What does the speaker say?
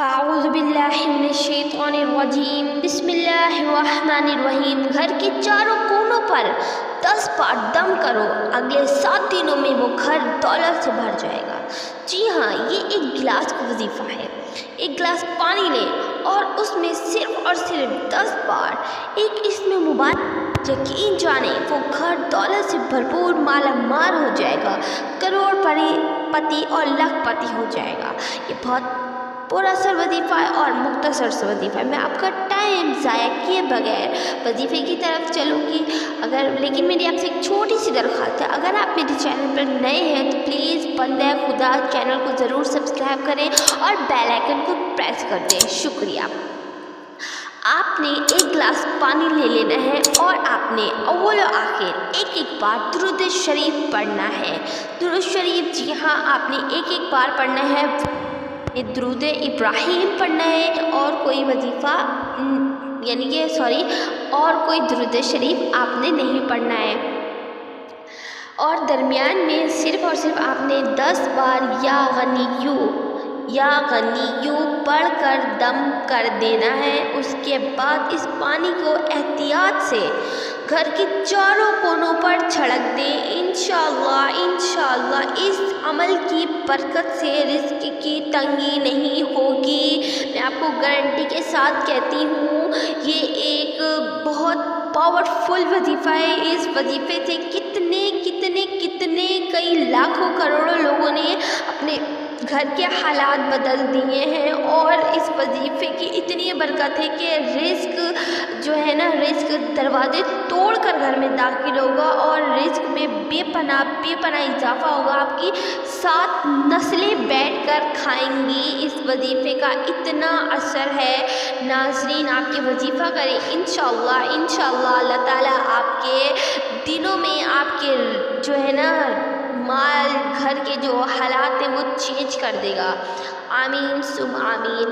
اعوذ باللہ من الشیطان الرجیم بسم اللہ الرحمن الرحیم۔ گھر کے چاروں کونوں پر 10 بار دم کرو، اگلے 7 دنوں میں وہ گھر دولت سے بھر جائے گا۔ جی ہاں، یہ ایک گلاس کا وظیفہ ہے۔ ایک گلاس پانی لیں اور اس میں صرف اور صرف 10 بار ایک اسم مبارک، یقین جانیں وہ گھر دولت سے بھرپور مالا مال ہو جائے گا، کروڑ پتی اور لاکھ پتی ہو جائے گا۔ یہ بہت پورا سر وظیفہ ہے اور مختصر سا وظیفہ ہے۔ میں آپ کا ٹائم ضائع کیے بغیر وظیفے کی طرف چلوں گی، لیکن میری آپ سے ایک چھوٹی سی درخواست ہے، اگر آپ میرے چینل پر نئے ہیں تو پلیز بندہ خدا چینل کو ضرور سبسکرائب کریں اور بیل آئیکن کو پریس کر دیں۔ شکریہ۔ آپ نے ایک گلاس پانی لے لینا ہے اور آپ نے اول و آخر ایک بار درود شریف پڑھنا ہے۔ درود شریف، جی ہاں، آپ نے ایک بار پڑھنا ہے۔ درود ابراہیم پڑھنا ہے اور کوئی وظیفہ اور کوئی درود شریف آپ نے نہیں پڑھنا ہے۔ اور درمیان میں صرف اور صرف آپ نے 10 بار یا غنیو پڑھ کر دم کر دینا ہے۔ اس کے بعد اس پانی کو احتیاط سے گھر کے چاروں کونوں پر چھڑک دیں۔ انشاءاللہ اس عمل کی برکت سے رزق کی تنگی نہیں ہوگی۔ میں آپ کو گارنٹی کے ساتھ کہتی ہوں، یہ ایک بہت پاورفل وظیفہ ہے۔ اس وظیفے سے کتنے کئی لاکھوں کروڑوں لوگوں نے اپنے گھر کے حالات بدل دیے ہیں، اور اس وظیفے کی اتنی برکت ہے کہ رزق دروازے توڑ کر گھر میں داخل ہوگا اور رزق میں بے پناہ اضافہ ہوگا۔ آپ کی 7 نسلیں بیٹھ کر کھائیں گی۔ اس وظیفے کا اتنا اثر ہے۔ ناظرین، آپ کے وظیفہ کریں، انشاءاللہ اللہ تعالیٰ آپ کے دنوں میں آپ کے مال، گھر کے جو حالات ہیں وہ چینج کر دے گا۔ آمین ثم آمین۔